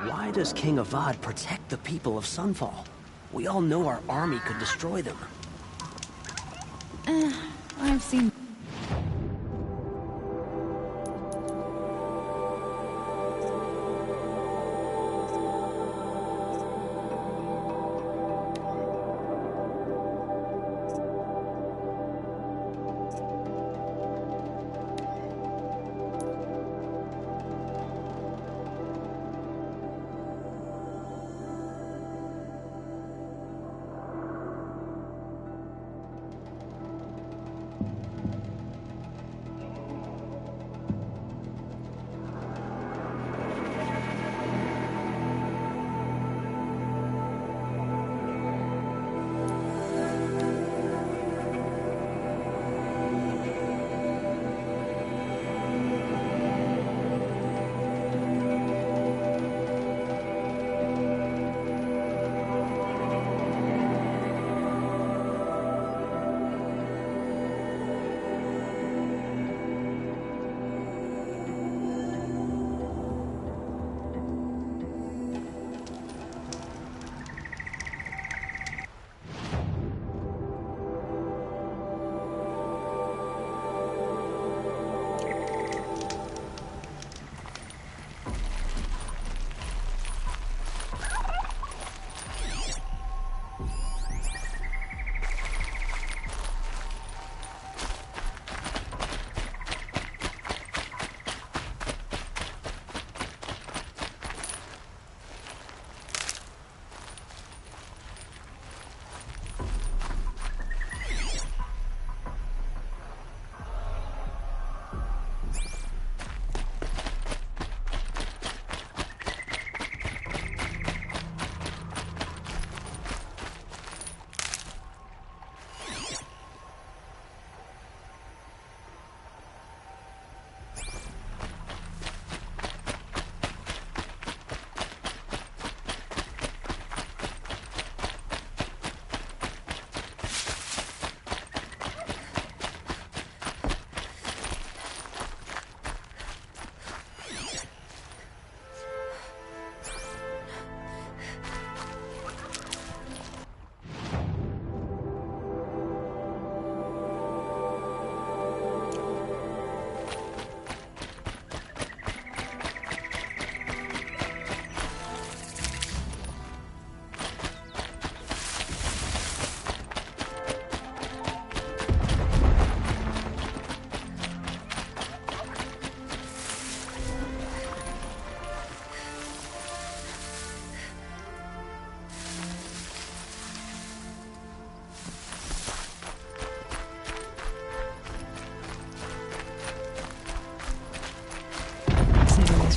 Why does King Avad protect the people of Sunfall? We all know our army could destroy them. I've seen...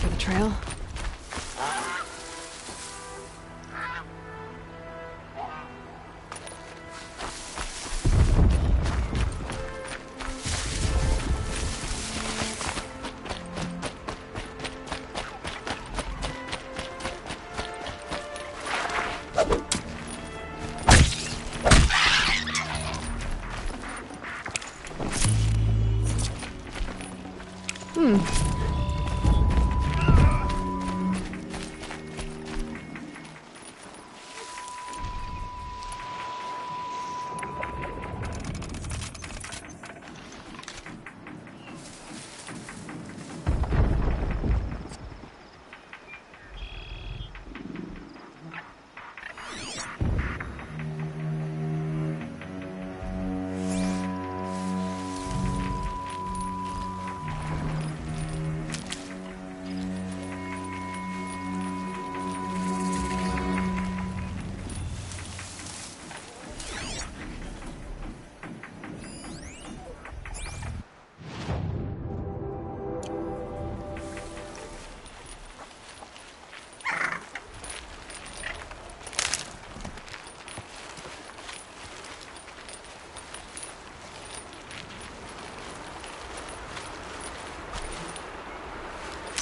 For the trail.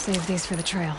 Save these for the trail.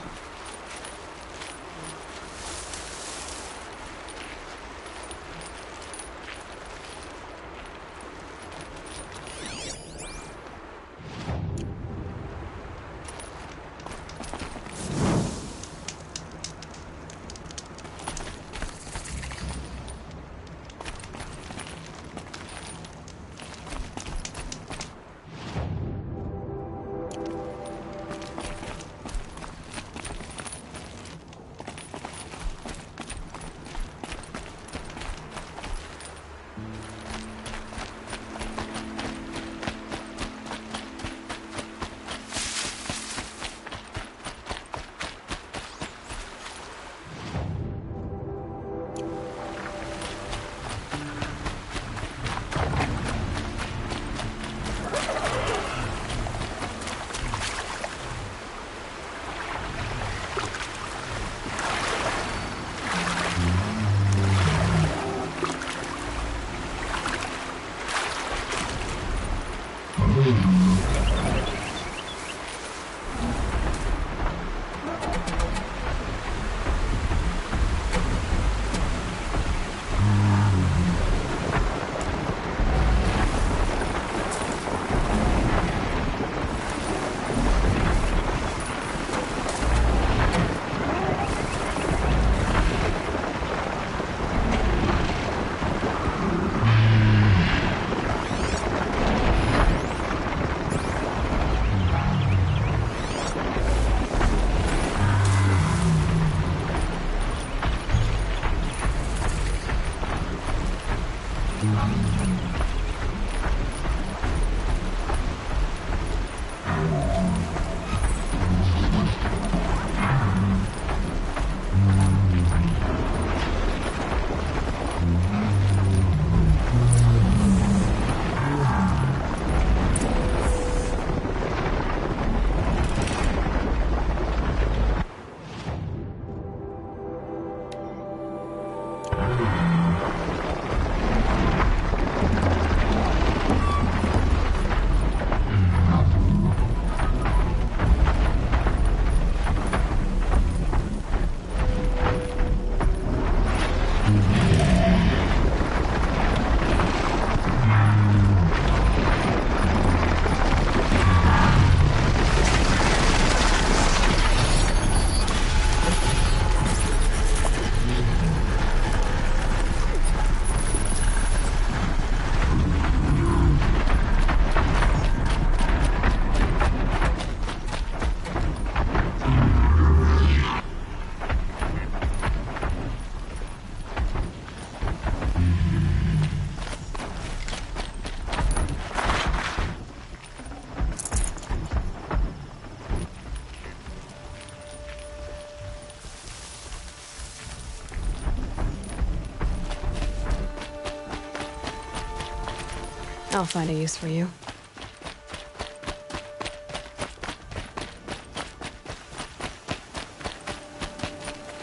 I'll find a use for you.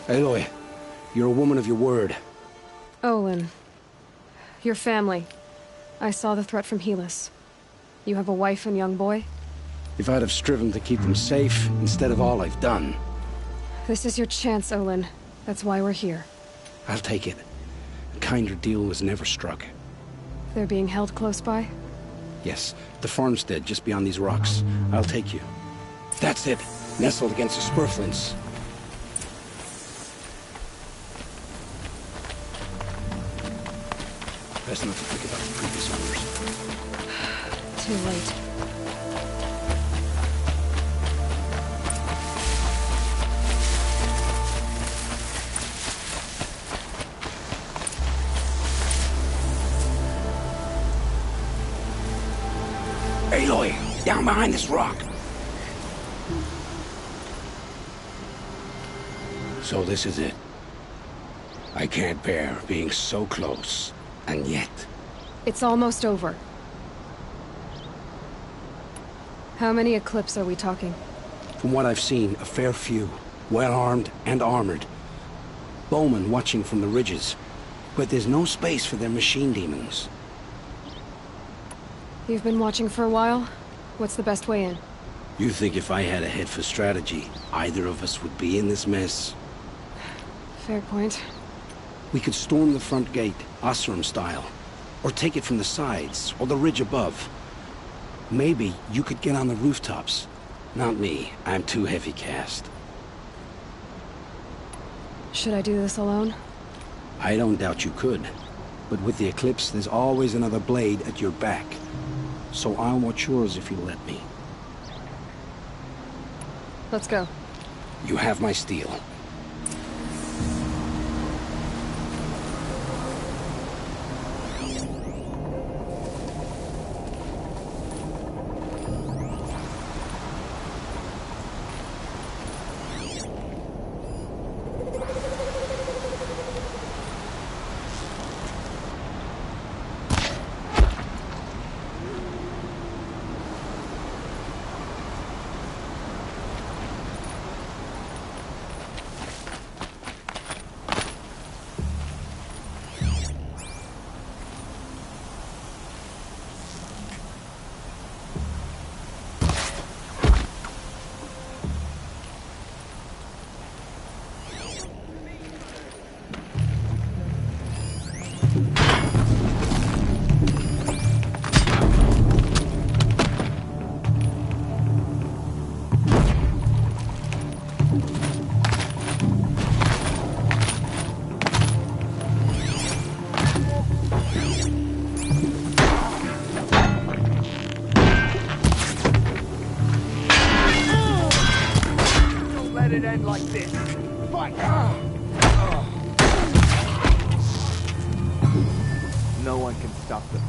Aloy, you're a woman of your word. Olin. Your family. I saw the threat from Helis. You have a wife and young boy? If I'd have striven to keep them safe instead of all I've done. This is your chance, Olin. That's why we're here. I'll take it. A kinder deal was never struck. They're being held close by? Yes, the farmstead just beyond these rocks. I'll take you. That's it. Nestled against the spurflints. Best not to think about the previous owners. Too late. Aloy, down behind this rock. So this is it. I can't bear being so close, and yet... It's almost over. How many Eclipse are we talking? From what I've seen, a fair few. Well-armed and armored. Bowmen watching from the ridges. But there's no space for their machine demons. You've been watching for a while? What's the best way in? You think if I had a head for strategy, either of us would be in this mess? Fair point. We could storm the front gate, Osram style. Or take it from the sides, or the ridge above. Maybe you could get on the rooftops. Not me. I'm too heavy cast. Should I do this alone? I don't doubt you could. But with the Eclipse, there's always another blade at your back. So I'll watch yours if you let me. Let's go. You have my steel. It end like this. Fight! no one can stop them.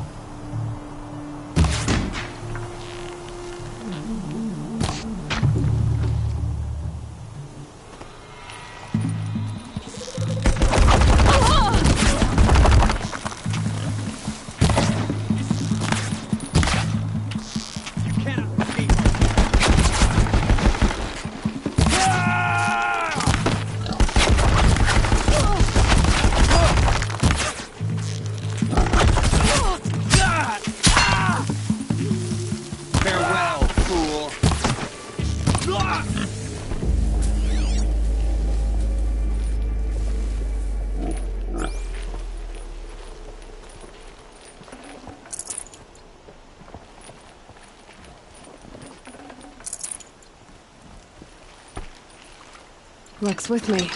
Luck's with me.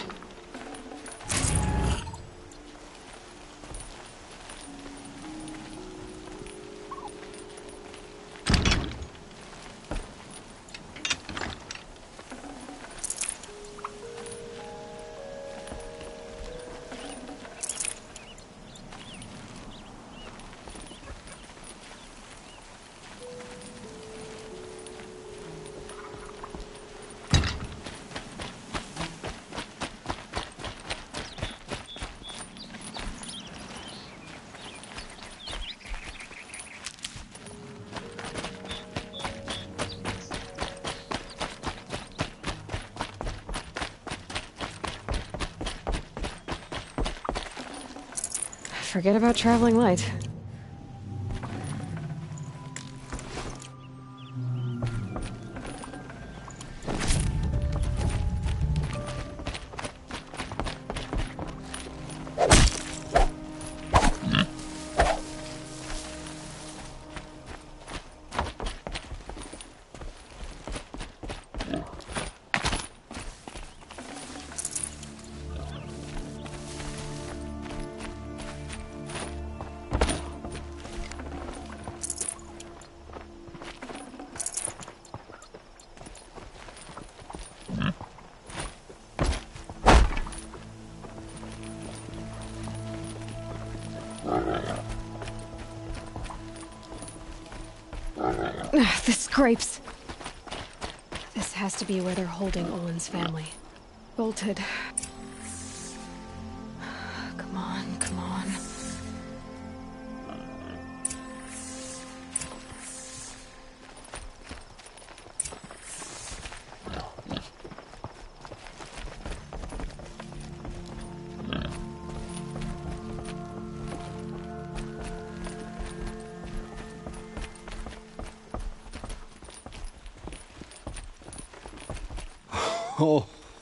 Forget about traveling light. The scrapes. This has to be where they're holding Olin's family. Bolted. Come on, come on.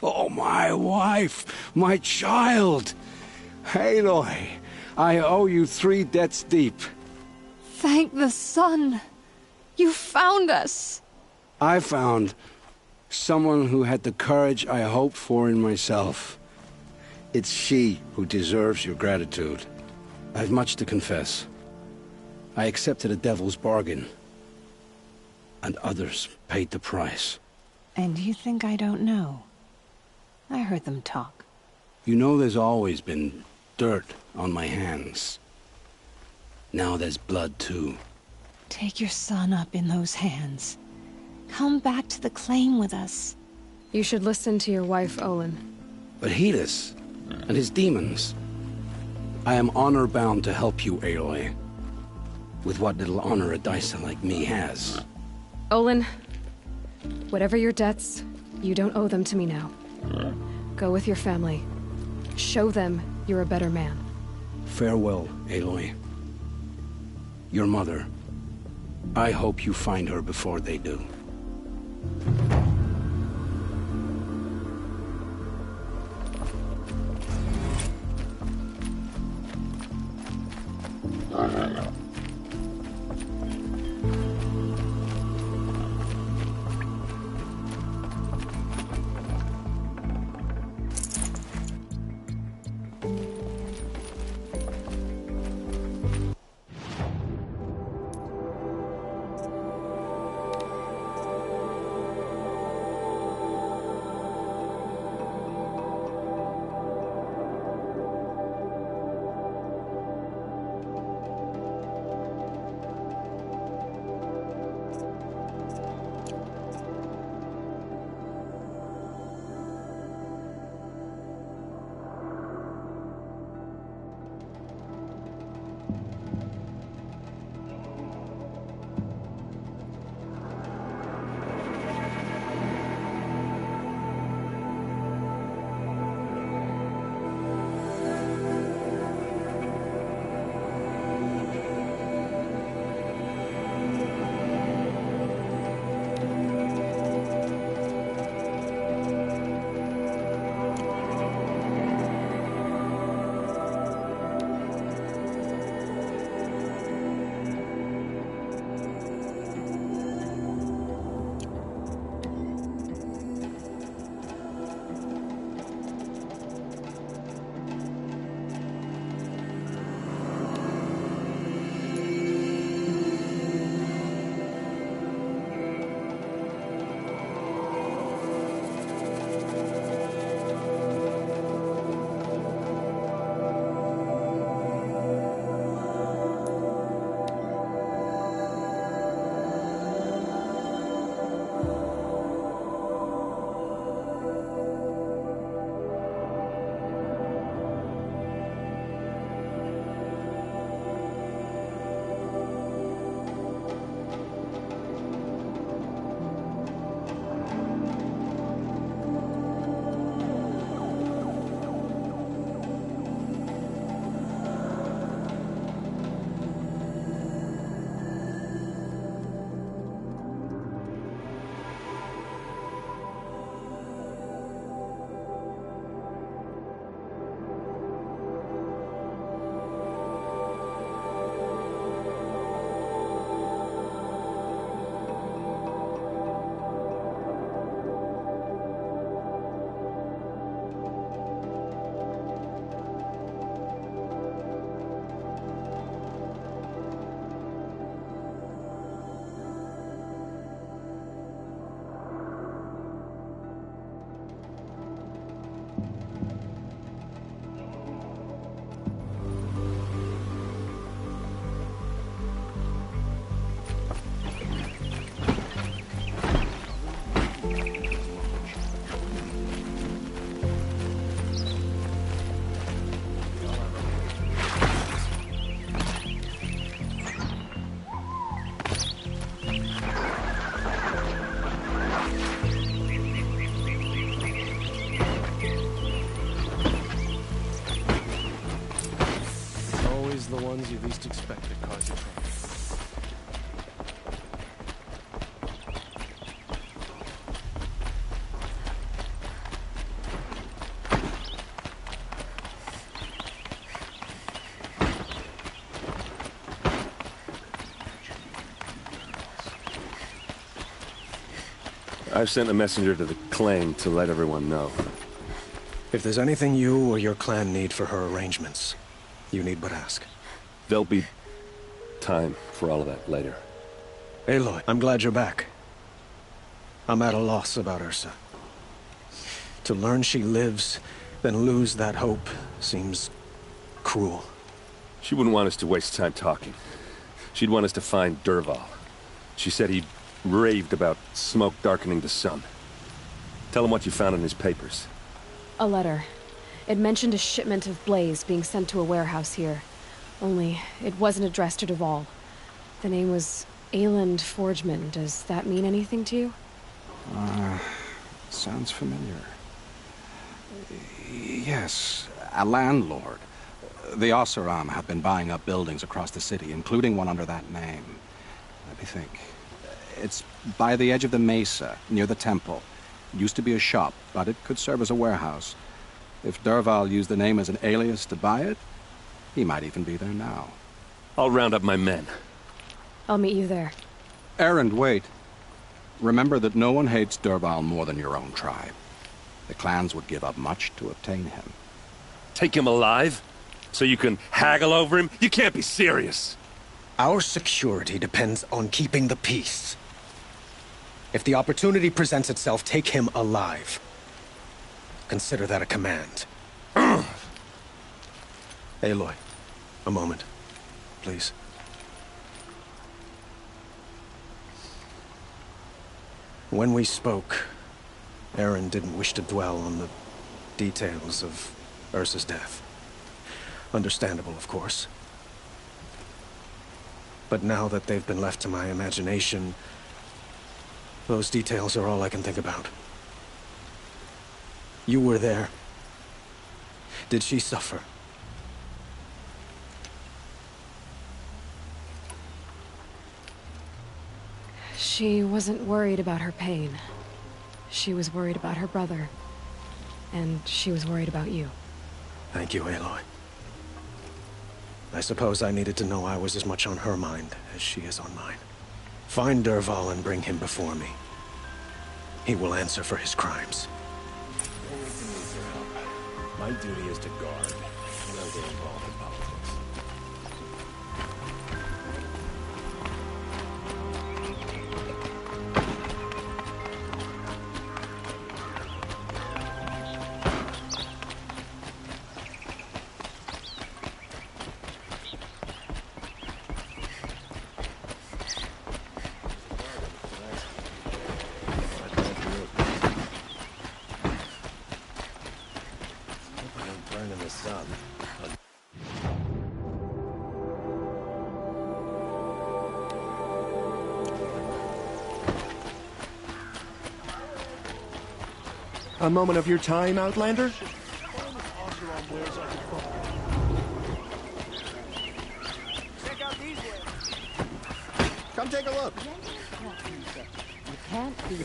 Oh, my wife, my child. Aloy, I owe you 3 debts deep. Thank the sun. You found us. I found someone who had the courage I hoped for in myself. It's she who deserves your gratitude. I've much to confess. I accepted a devil's bargain, and others paid the price. And you think I don't know? I heard them talk. You know there's always been dirt on my hands. Now there's blood, too. Take your son up in those hands. Come back to the claim with us. You should listen to your wife, Olin. But Helis and his demons. I am honor-bound to help you, Aloy. With what little honor a dicer like me has. Olin, whatever your debts, you don't owe them to me now. Go with your family. Show them you're a better man. Farewell, Aloy. Your mother. I hope you find her before they do. always the ones you least expect that cause you trouble. I've sent a messenger to the claim to let everyone know. If there's anything you or your clan need for her arrangements, you need but ask. There'll be time for all of that later. Aloy, I'm glad you're back. I'm at a loss about Ursa. To learn she lives, then lose that hope, seems cruel. She wouldn't want us to waste time talking. She'd want us to find Dervahl. She said he raved about smoke darkening the sun. Tell him what you found in his papers. A letter. It mentioned a shipment of blaze being sent to a warehouse here. Only, it wasn't addressed to Dervahl. The name was Ayland Forgeman. Does that mean anything to you? Sounds familiar. Yes, a landlord. The Oseram have been buying up buildings across the city, including one under that name. Let me think. It's by the edge of the mesa, near the temple. It used to be a shop, but it could serve as a warehouse. If Dervahl used the name as an alias to buy it, he might even be there now. I'll round up my men. I'll meet you there. Erend, wait. Remember that no one hates Dervahl more than your own tribe. The clans would give up much to obtain him. Take him alive? So you can haggle over him? You can't be serious! Our security depends on keeping the peace. If the opportunity presents itself, take him alive. Consider that a command. Aloy, a moment, please. When we spoke, Erend didn't wish to dwell on the details of Ursa's death. Understandable, of course. But now that they've been left to my imagination, those details are all I can think about. You were there. Did she suffer? She wasn't worried about her pain. She was worried about her brother. And she was worried about you. Thank you, Aloy. I suppose I needed to know I was as much on her mind as she is on mine. Find Dervahl and bring him before me. He will answer for his crimes. My duty is to guard. I don't get involved in politics. Burn in the sun. A moment of your time, Outlander? Check out these wares. Come take a look. You can't be.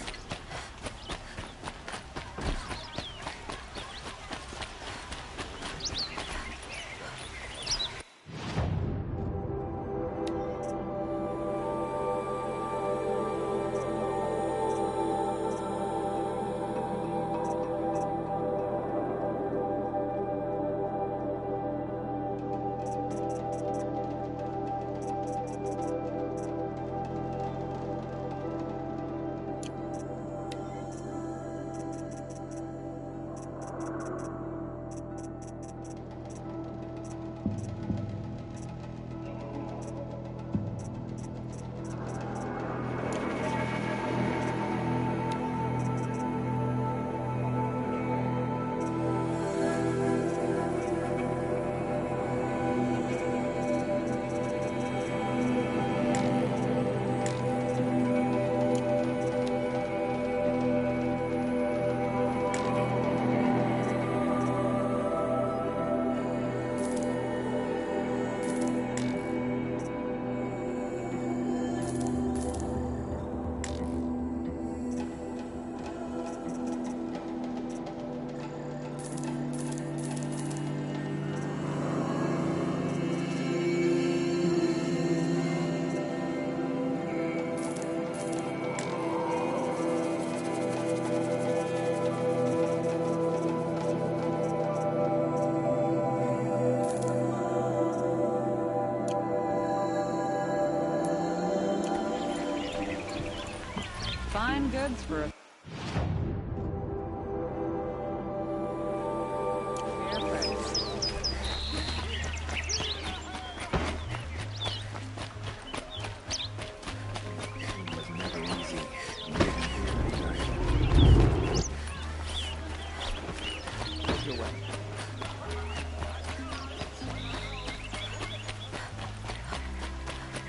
goods for a...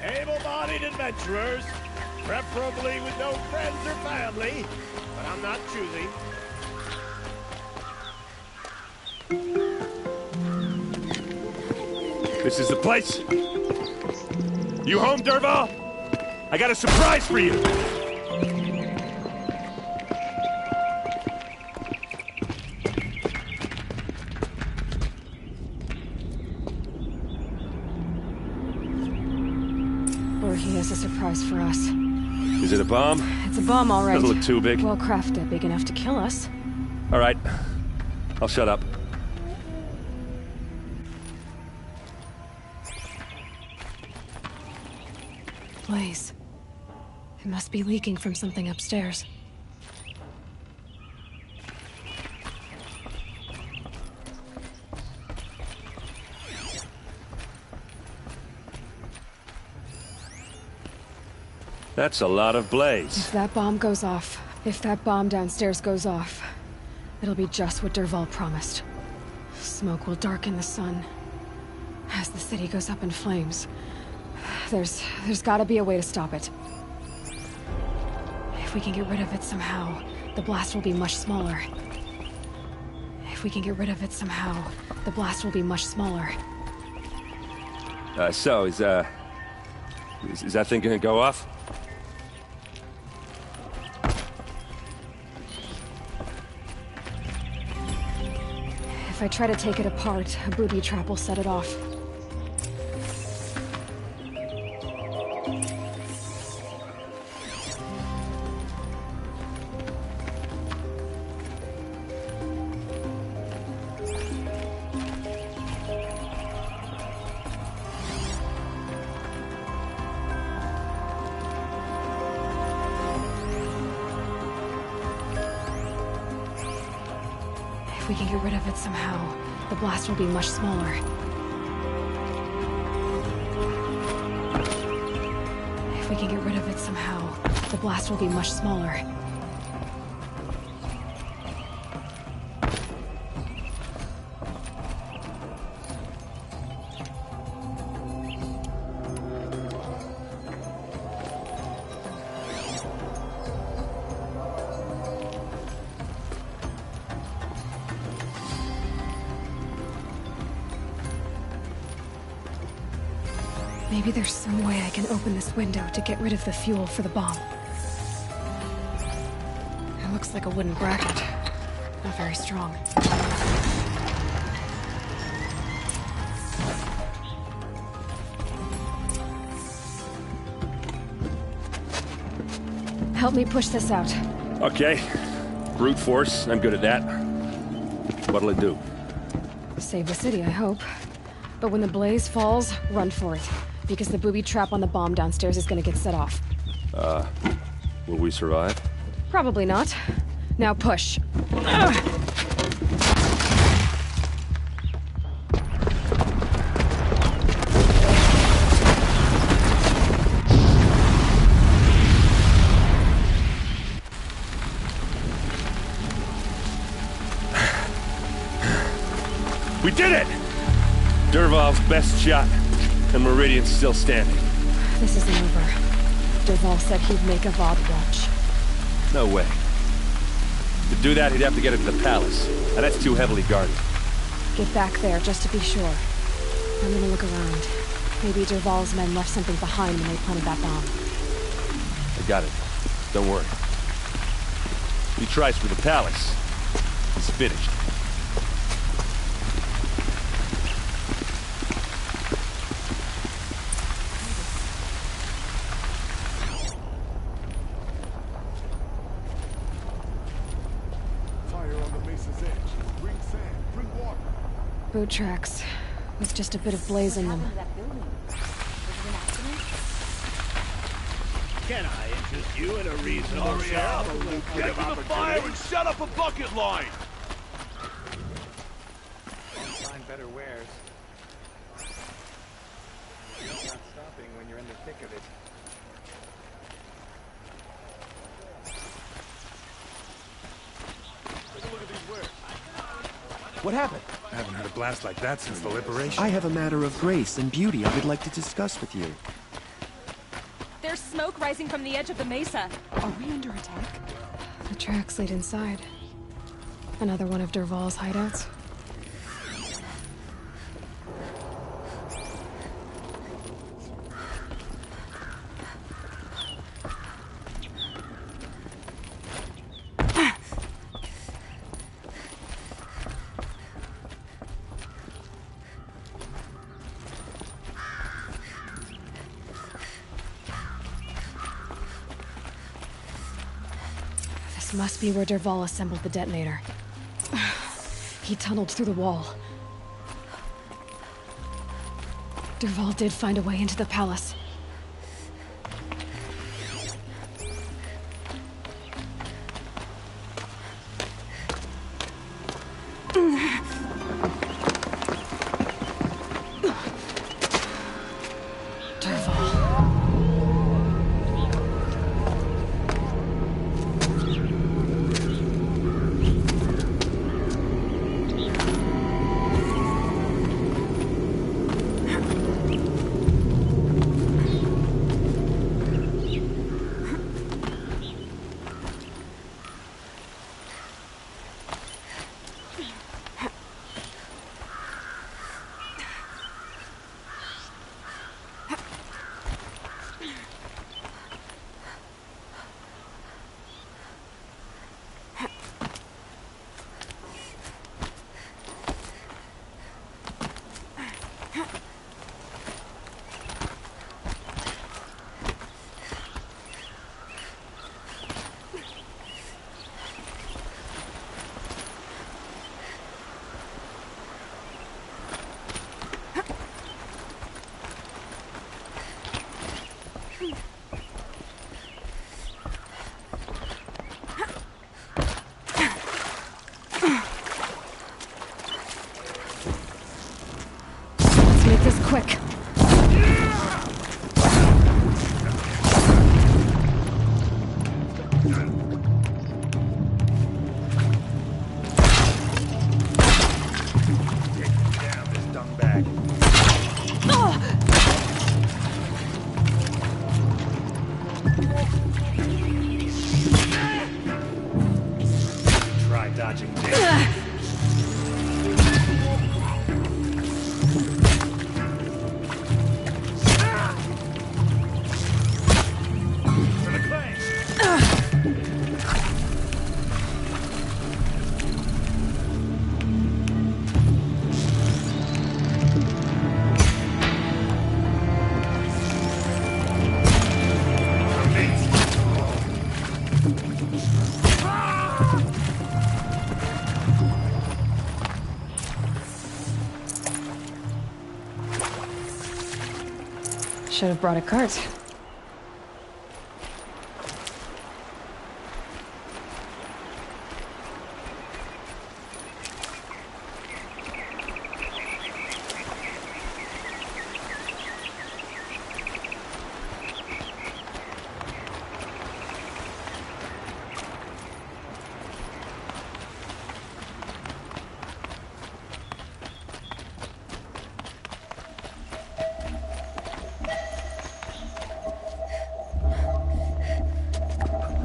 Able-bodied adventurers, preferably with no friends or family, but I'm not choosy. This is the place. You home, Dervahl? I got a surprise for you. Or he has a surprise for us. Is it a bomb? It's a bomb, all right. Doesn't look too big. Well crafted, big enough to kill us. All right. I'll shut up. Blaze. It must be leaking from something upstairs. That's a lot of blaze. If that bomb goes off, if that bomb downstairs goes off, it'll be just what Dervahl promised. Smoke will darken the sun. As the city goes up in flames, there's gotta be a way to stop it. If we can get rid of it somehow, the blast will be much smaller. If we can get rid of it somehow, the blast will be much smaller. So, is that thing gonna go off? If I try to take it apart, a booby trap will set it off. If we can get rid of it somehow, the blast will be much smaller. If we can get rid of it somehow, the blast will be much smaller. Maybe there's some way I can open this window to get rid of the fuel for the bomb. It looks like a wooden bracket. Not very strong. Help me push this out. Okay. Brute force, I'm good at that. What'll it do? Save the city, I hope. But when the blaze falls, run for it. Because the booby trap on the bomb downstairs is gonna get set off. Will we survive? Probably not. Now push. We did it! Dervahl's best shot, and Meridian's still standing. This isn't over. Dervahl said he'd make a VOD watch. No way. To do that, he'd have to get into the palace, and that's too heavily guarded. Get back there, just to be sure. I'm gonna look around. Maybe Dervahl's men left something behind when they planted that bomb. I got it. Don't worry. He tries for the palace. It's finished. Boot tracks, with just a bit of blaze in them. Can I interest you in a reasonable share of a lucrative opportunity? And shut up a bucket line! Find better wares. Not stopping when you're in the thick of it. What happened? I haven't had a blast like that since the liberation. I have a matter of grace and beauty I would like to discuss with you. There's smoke rising from the edge of the mesa. Are we under attack? The tracks lead inside. Another one of Dervahl's hideouts. This must be where Dervahl assembled the detonator. He tunneled through the wall. Dervahl did find a way into the palace. Make this quick. Try dodging this. Should have brought a cart.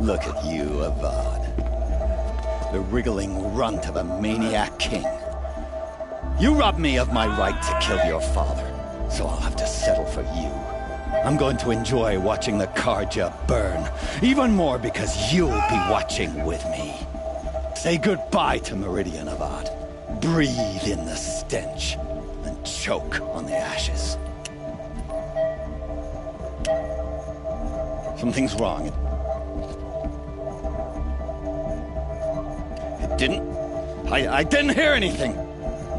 Look at you, Avad. The wriggling runt of a maniac king. You robbed me of my right to kill your father, so I'll have to settle for you. I'm going to enjoy watching the Karja burn, even more because you'll be watching with me. Say goodbye to Meridian, Avad. Breathe in the stench, and choke on the ashes. Something's wrong. I didn't hear anything.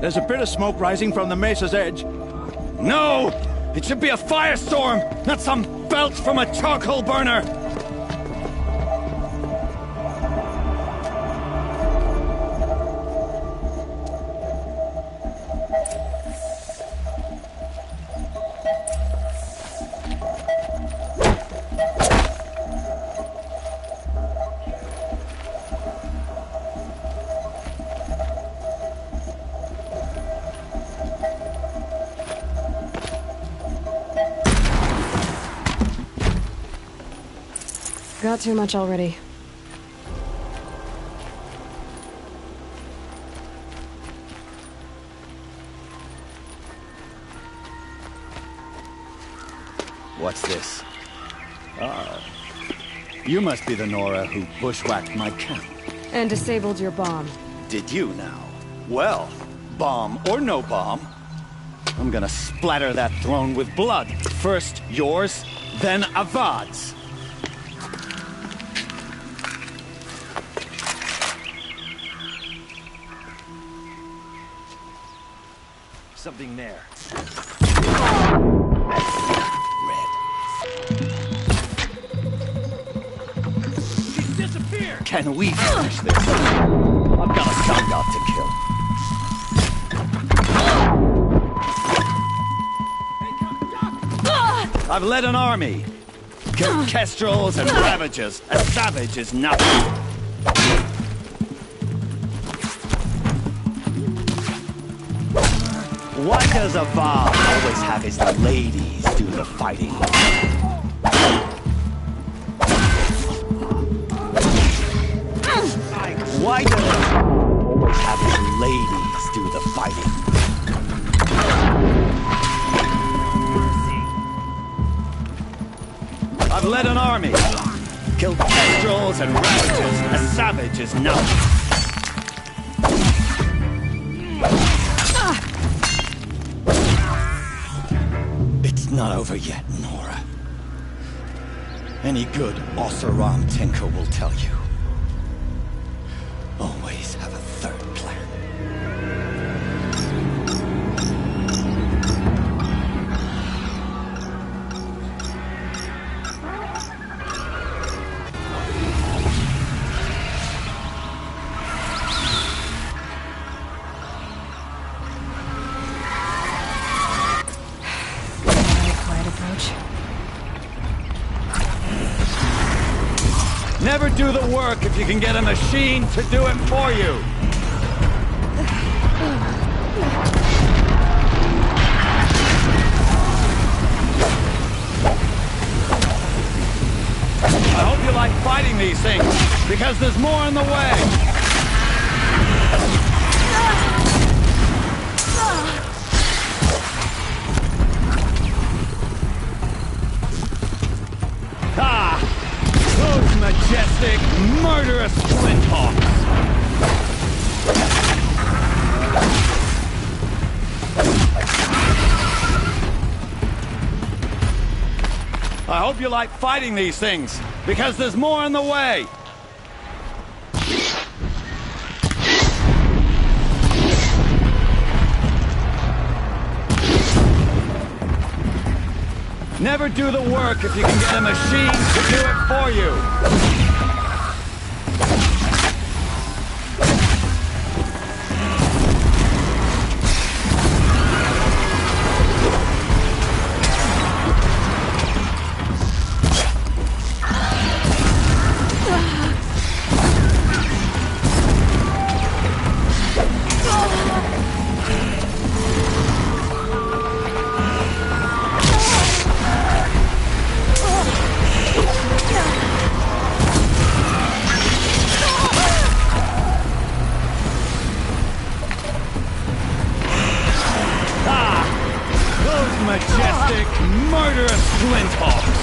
There's a bit of smoke rising from the mesa's edge. No! It should be a firestorm, not some belch from a charcoal burner! Got too much already. What's this? Ah. You must be the Nora who bushwhacked my camp. And disabled your bomb. Did you now? Well, bomb or no bomb, I'm gonna splatter that throne with blood. First yours, then Avad's. Something there. She's disappeared! Can we finish this? I've got a sun god to kill. I've led an army. Killed kestrels and ravagers. A savage is nothing. Why does Avad always have his ladies do the fighting? Why does Avad always have his ladies do the fighting? I've led an army. Killed kestrels and ravagers. A savage is nothing. Not over yet, Nora. Any good Oseram tinker will tell you. Always have a third plan. Never do the work if you can get a machine to do it for you. I hope you like fighting these things, because there's more in the way. Those majestic, murderous flinthawks! I hope you like fighting these things, because there's more in the way! Never do the work if you can get a machine to do it for you. Majestic, murderous flinthawks!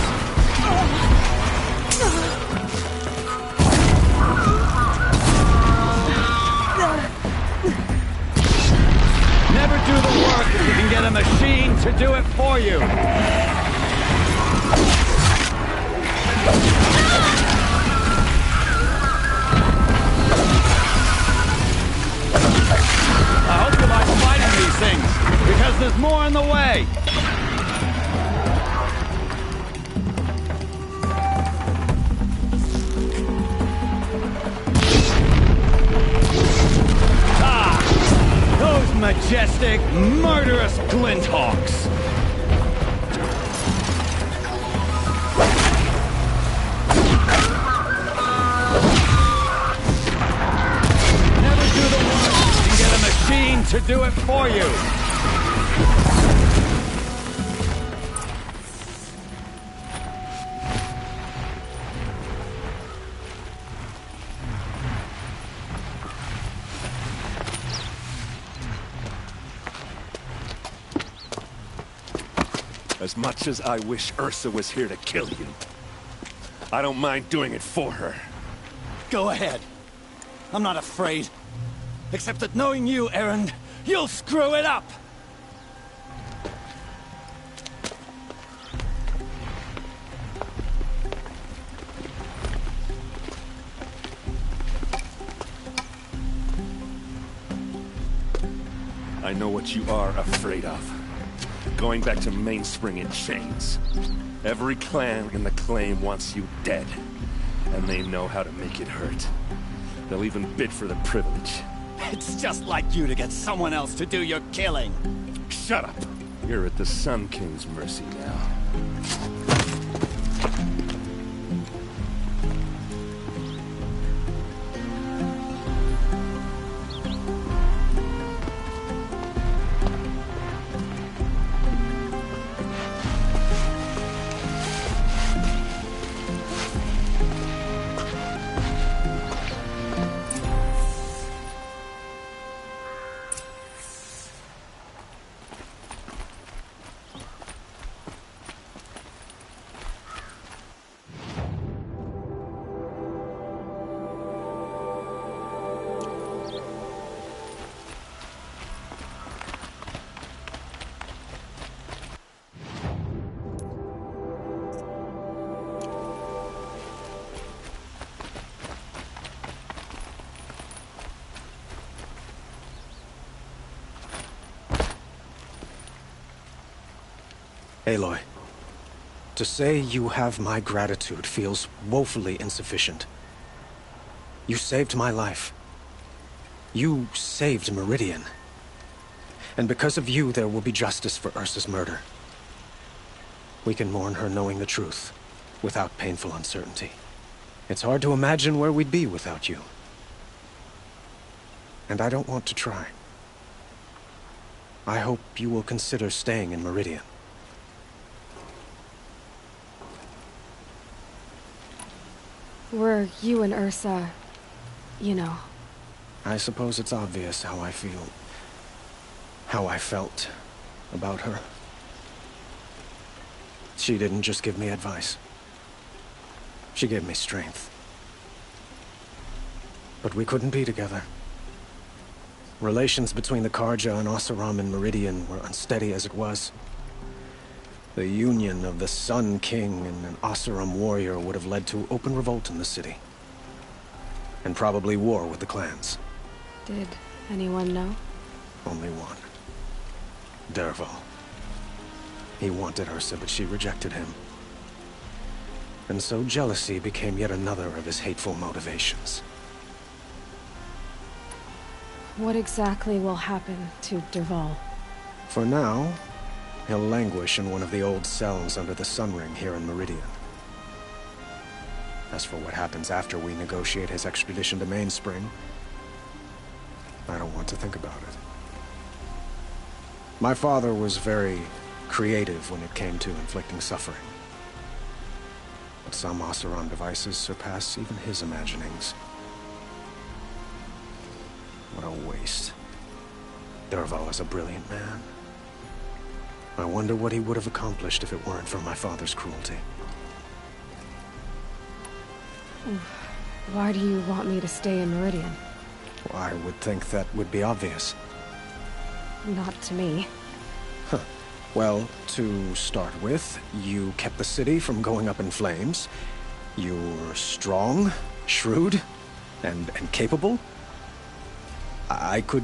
Never do the work if you can get a machine to do it for you. I hope you like fighting these things, because there's more in the way. majestic, murderous glinthawks! Never do the work and get a machine to do it for you! As much as I wish Ursa was here to kill you, I don't mind doing it for her. Go ahead. I'm not afraid. Except that knowing you, Erend, you'll screw it up! I know what you are afraid of. Going back to Mainspring in chains. Every clan in the claim wants you dead. And they know how to make it hurt. They'll even bid for the privilege. It's just like you to get someone else to do your killing. Shut up! You're at the Sun King's mercy now. Aloy, to say you have my gratitude feels woefully insufficient. You saved my life. You saved Meridian. And because of you, there will be justice for Ursa's murder. We can mourn her knowing the truth, without painful uncertainty. It's hard to imagine where we'd be without you. And I don't want to try. I hope you will consider staying in Meridian. Were you and Ursa, you know? I suppose it's obvious how I feel. How I felt about her. She didn't just give me advice. She gave me strength. But we couldn't be together. Relations between the Karja and Oseram and Meridian were unsteady as it was. The union of the Sun King and an Oseram warrior would have led to open revolt in the city. And probably war with the clans. Did anyone know? Only one. Dervahl. He wanted Ursa, but she rejected him. And so jealousy became yet another of his hateful motivations. What exactly will happen to Dervahl? For now, he'll languish in one of the old cells under the Sun Ring here in Meridian. As for what happens after we negotiate his extradition to Mainspring, I don't want to think about it. My father was very creative when it came to inflicting suffering. But some Oseram devices surpass even his imaginings. What a waste. Dervahl is a brilliant man. I wonder what he would have accomplished if it weren't for my father's cruelty. Why do you want me to stay in Meridian? Well, I would think that would be obvious. Not to me. Huh. Well, to start with, you kept the city from going up in flames. You're strong, shrewd, and capable. I could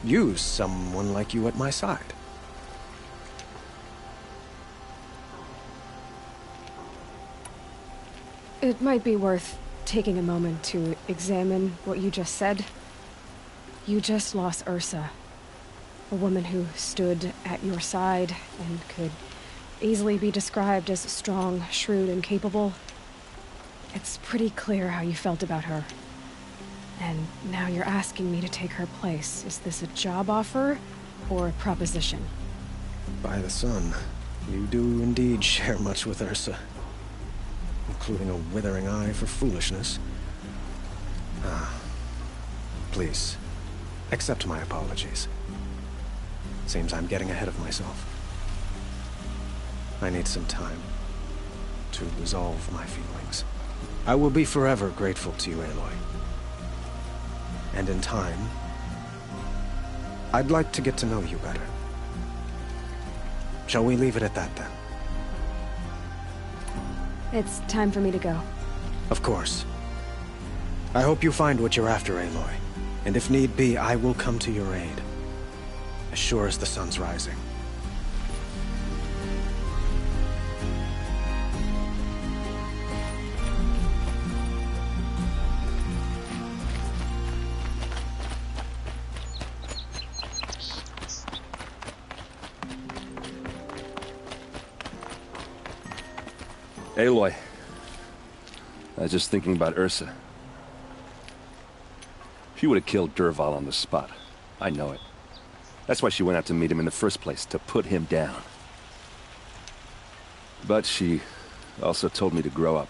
use someone like you at my side. It might be worth taking a moment to examine what you just said. You just lost Ursa. A woman who stood at your side and could easily be described as strong, shrewd, and capable. It's pretty clear how you felt about her. And now you're asking me to take her place. Is this a job offer or a proposition? By the sun, you do indeed share much with Ursa, including a withering eye for foolishness. Please, accept my apologies. Seems I'm getting ahead of myself. I need some time to resolve my feelings. I will be forever grateful to you, Aloy. And in time, I'd like to get to know you better. Shall we leave it at that, then? It's time for me to go. Of course. I hope you find what you're after, Aloy. And if need be, I will come to your aid. As sure as the sun's rising. Aloy, I was just thinking about Ursa. She would have killed Dervahl on the spot. I know it. That's why she went out to meet him in the first place, to put him down. But she also told me to grow up.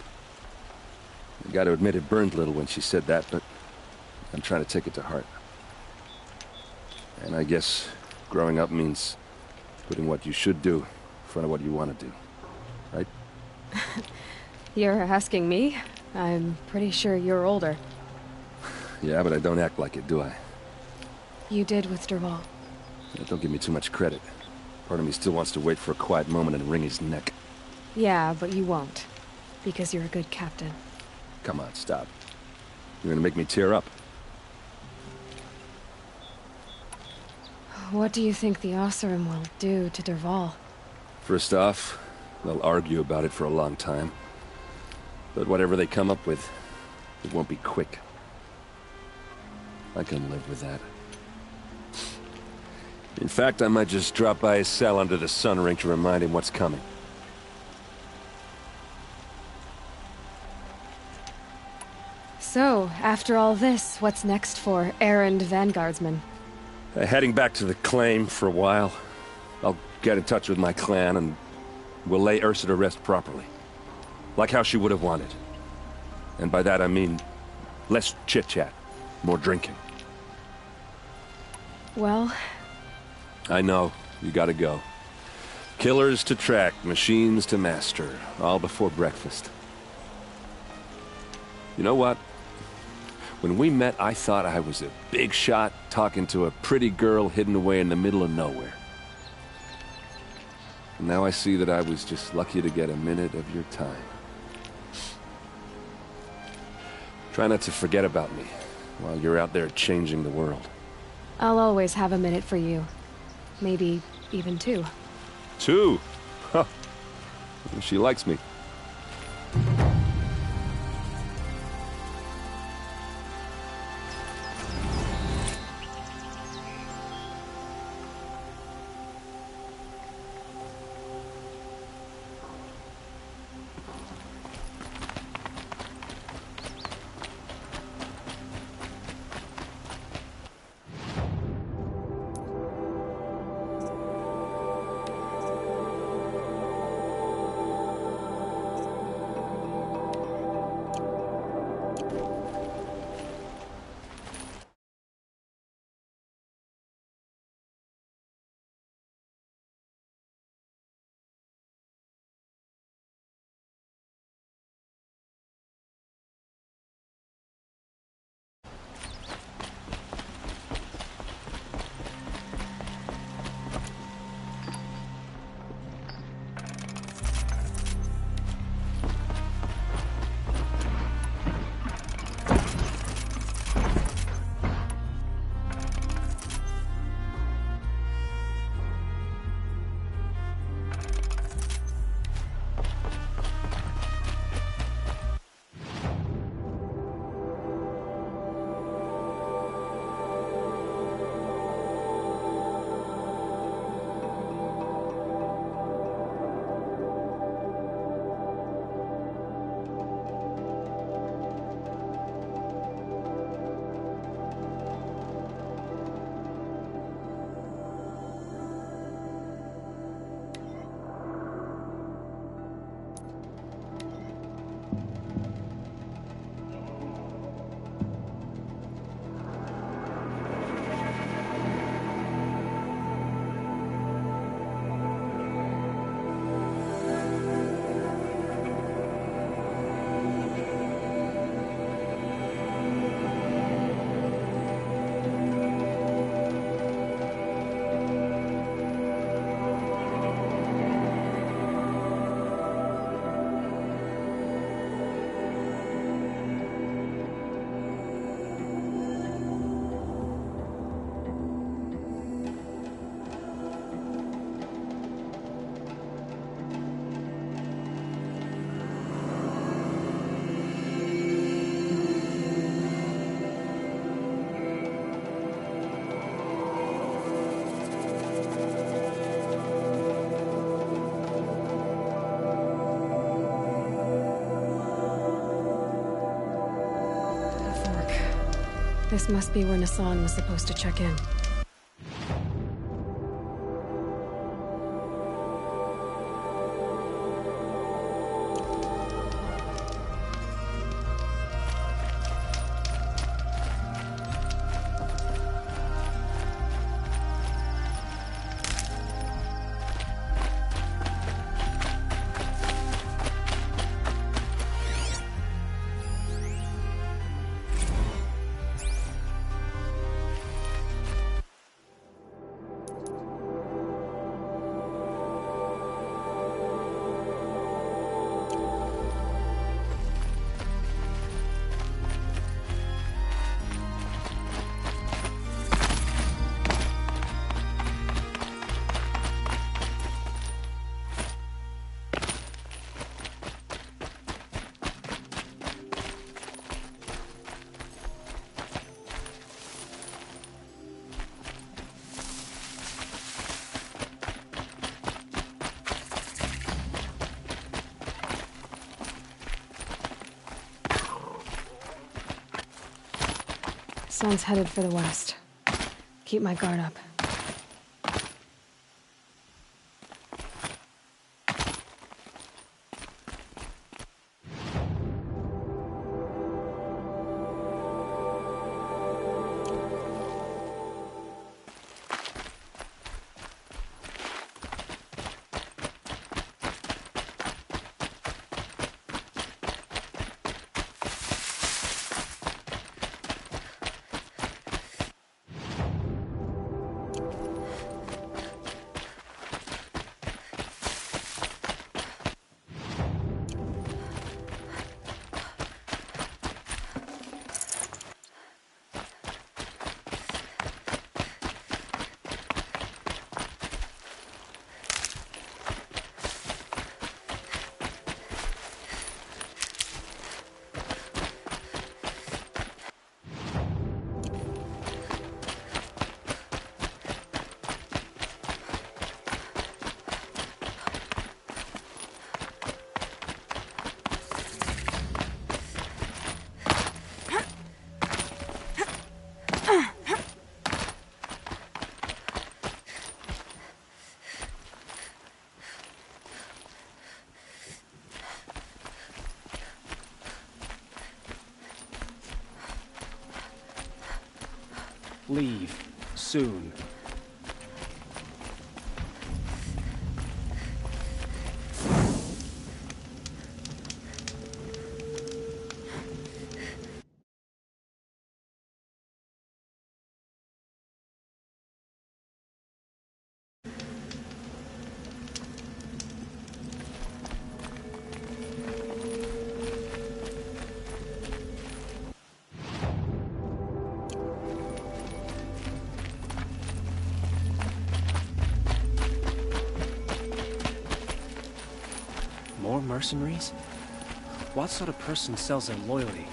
I gotta admit it burned a little when she said that, but I'm trying to take it to heart. And I guess growing up means putting what you should do in front of what you want to do. Right? You're asking me? I'm pretty sure you're older. Yeah, but I don't act like it, do I? You did with Dervahl. Yeah, don't give me too much credit. Part of me still wants to wait for a quiet moment and wring his neck. Yeah, but you won't. Because you're a good captain. Come on, stop. You're gonna make me tear up. What do you think the Oseram will do to Dervahl? First off, they'll argue about it for a long time. But whatever they come up with, it won't be quick. I can live with that. In fact, I might just drop by his cell under the sun ring to remind him what's coming. So, after all this, what's next for errand vanguardsman? Heading back to the claim for a while. I'll get in touch with my clan and we'll lay Ursa to rest properly. Like how she would have wanted. And by that I mean less chit-chat, more drinking. Well... I know, you gotta go. Killers to track, machines to master, all before breakfast. You know what? When we met, I thought I was a big shot talking to a pretty girl hidden away in the middle of nowhere. And now I see that I was just lucky to get a minute of your time. Try not to forget about me while you're out there changing the world. I'll always have a minute for you. Maybe even two. Two? Huh. She likes me. This must be where Nassan was supposed to check in. Sun's headed for the west. Keep my guard up. Leave. Soon. More mercenaries? What sort of person sells their loyalty?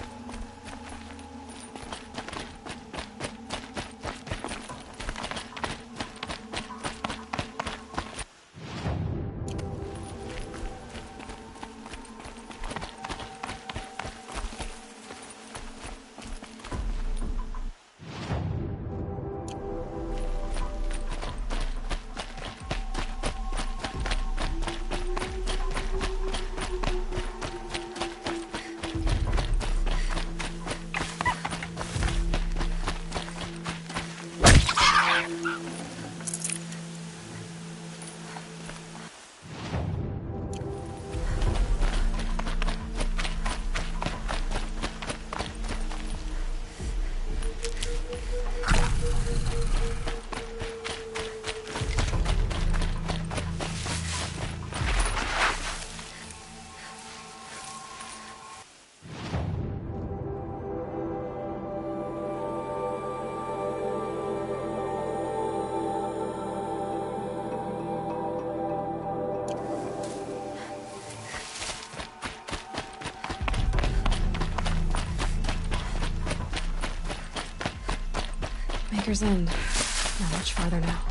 Maker's End. Not much farther now.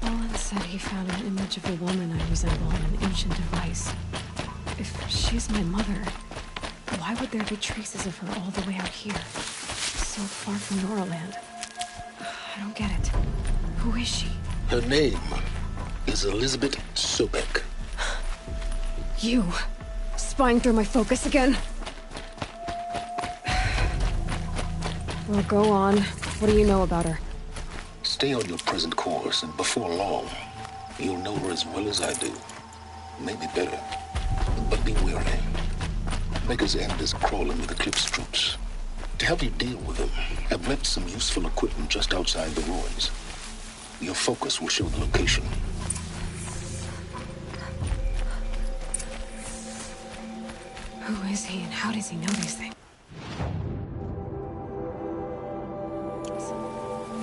Olin said he found an image of a woman I resemble on an ancient device. If she's my mother, why would there be traces of her all the way out here? So far from Noraland. I don't get it. Who is she? Her name is Elizabeth Sobek. You. Spying through my focus again? Well, go on. What do you know about her? Stay on your present course, and before long, you'll know her as well as I do. Maybe better. But be wary. Maker's End is crawling with Eclipse troops. To help you deal with them, I've left some useful equipment just outside the ruins. Your focus will show the location. Who is he and how does he know these things?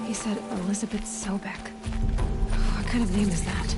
He said Elizabeth Sobek. What kind of name is that?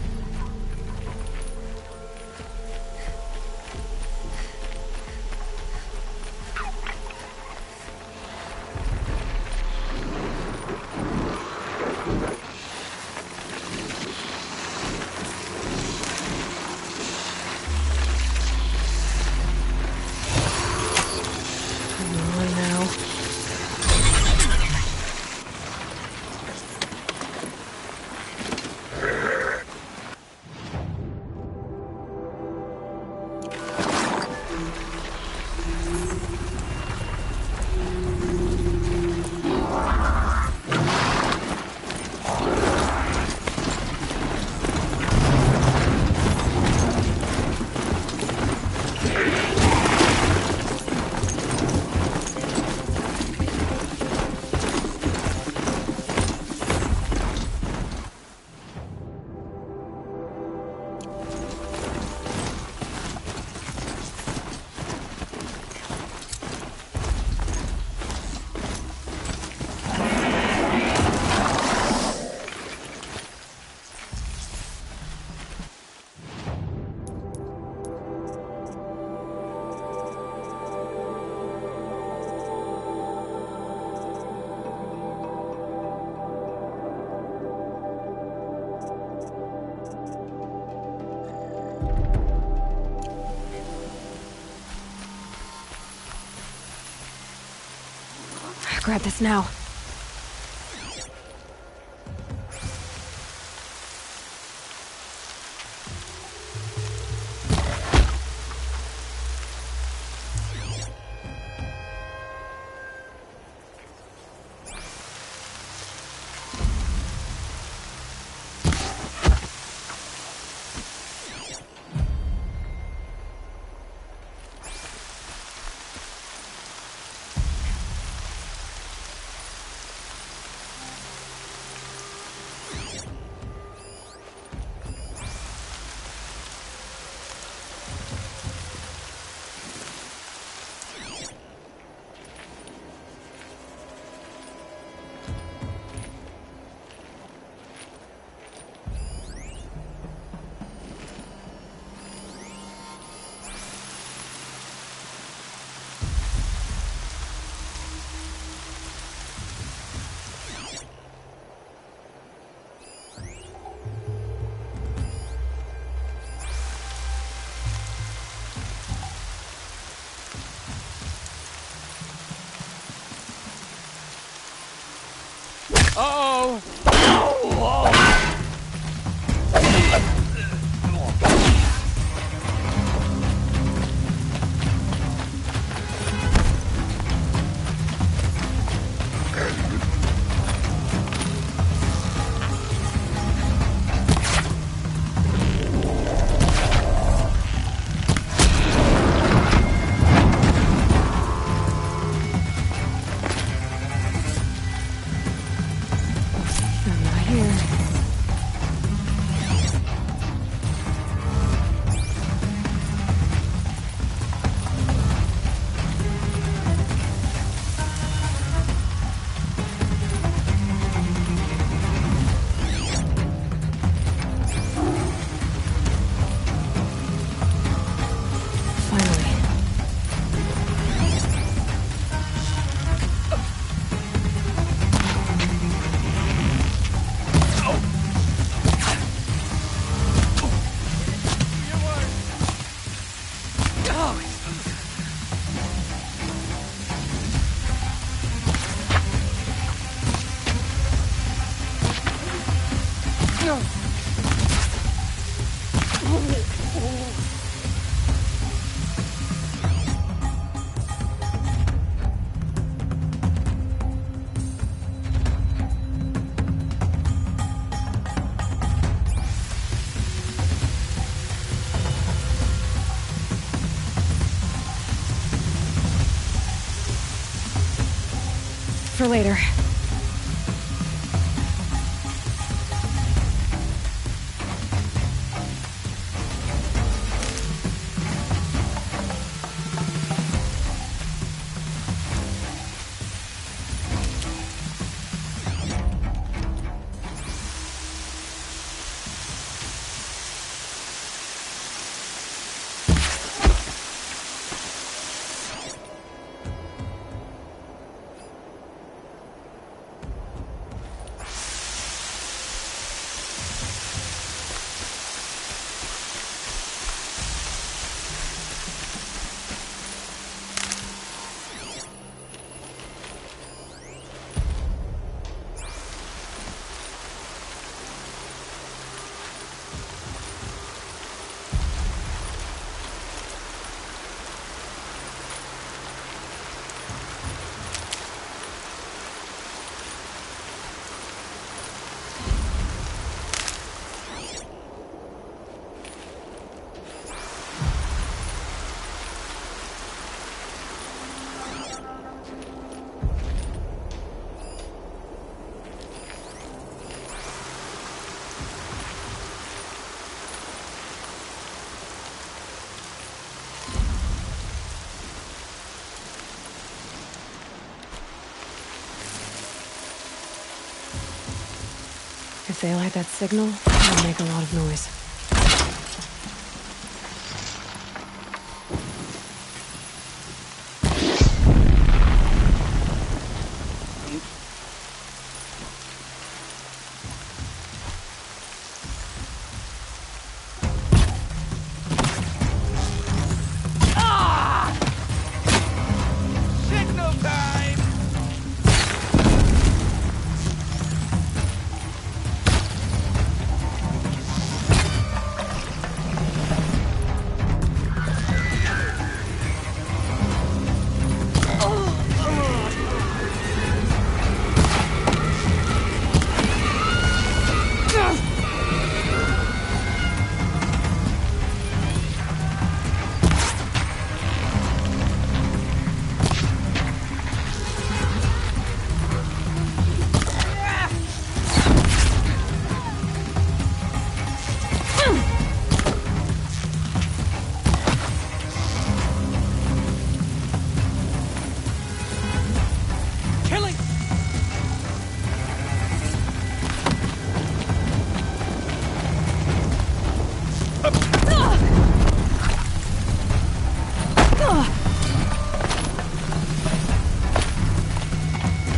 Grab this now. Uh-oh! For later. If they light that signal, it'll make a lot of noise.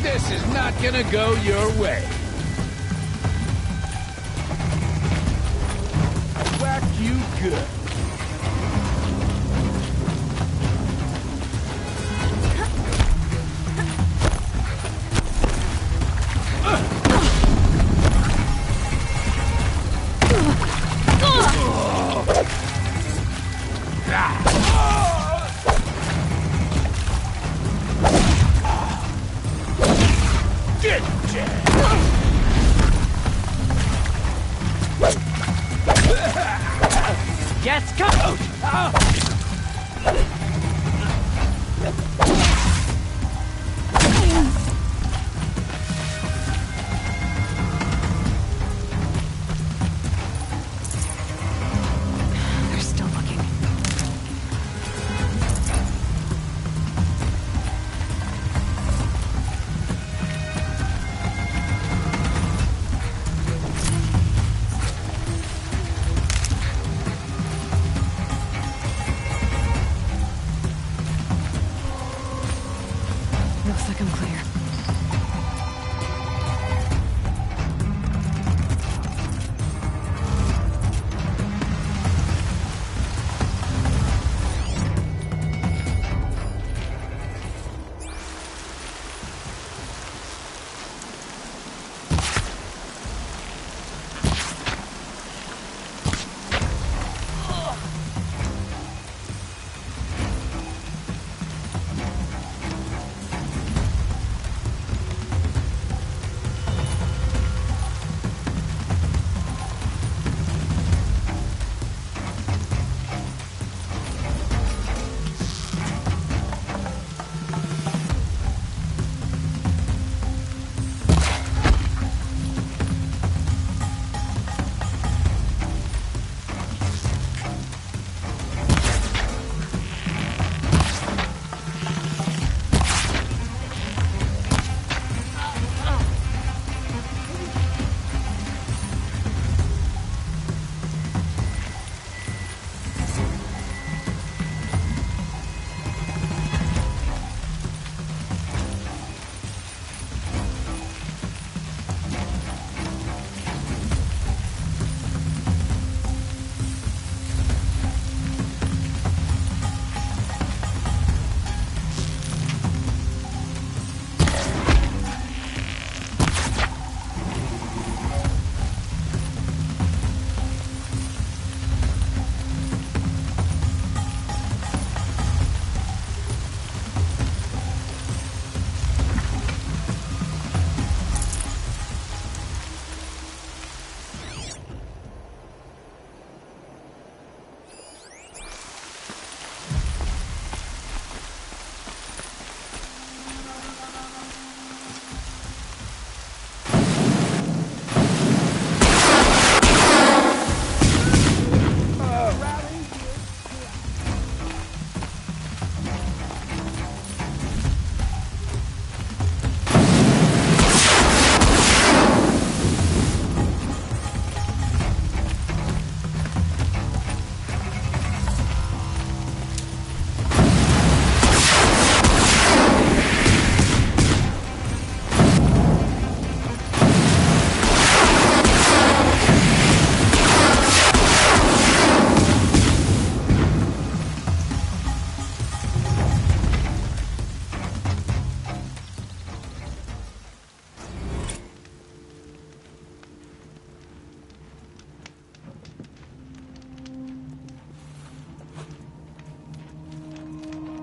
This is not gonna go your way. I'll whack you good. Yes, go! They're still looking.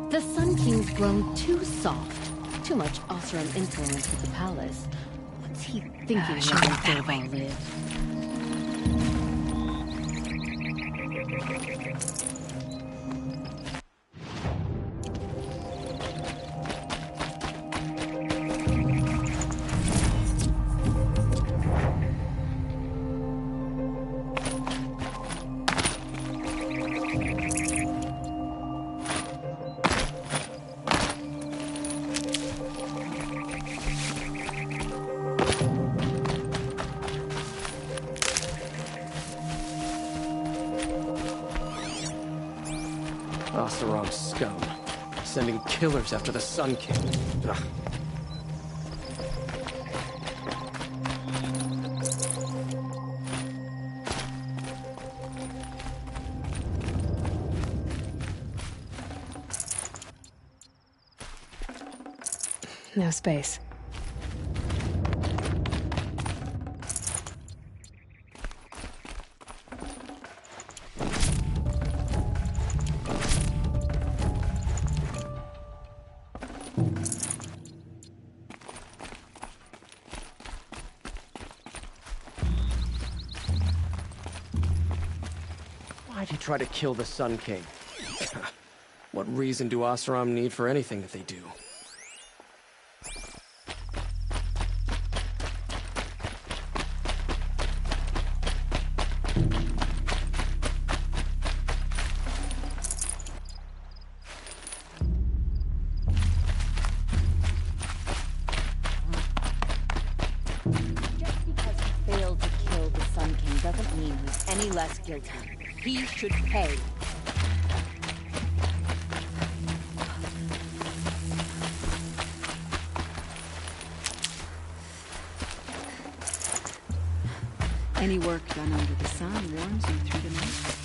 The Sun King's grown too soft. Too much Osram influence with the palace. What's he thinking letting Dervahl live? Oseram scum. Sending killers after the Sun King. Ugh. No space. Why'd he try to kill the Sun King? What reason do Oseram need for anything that they do? Just because he failed to kill the Sun King doesn't mean he's any less guilty. He should pay. Any work done under the sun warms you through the night.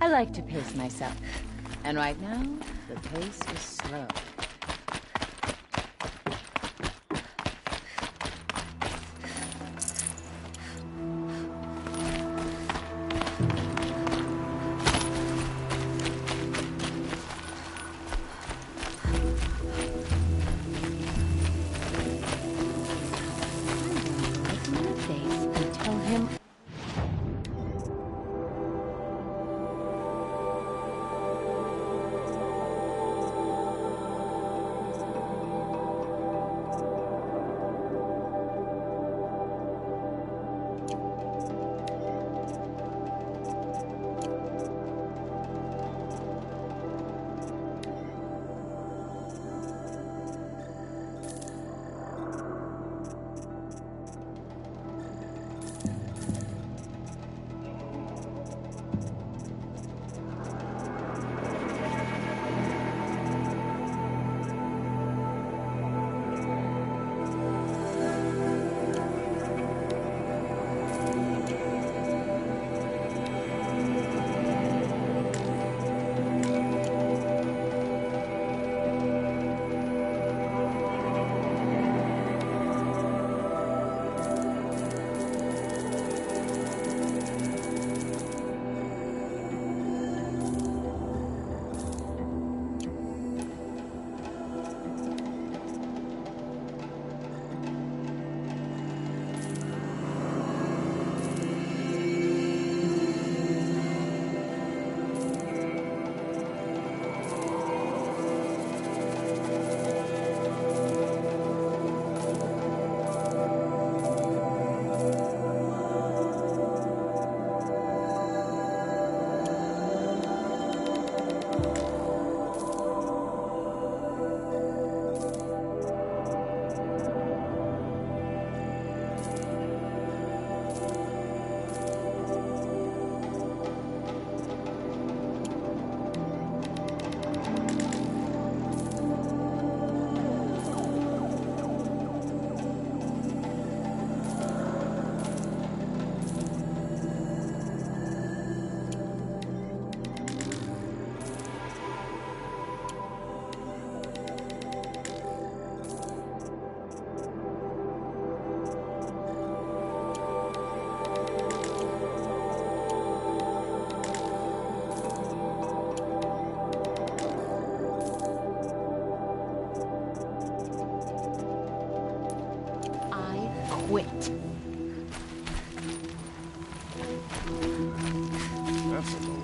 I like to pace myself. And right now, the pace is slow. quit. That's a low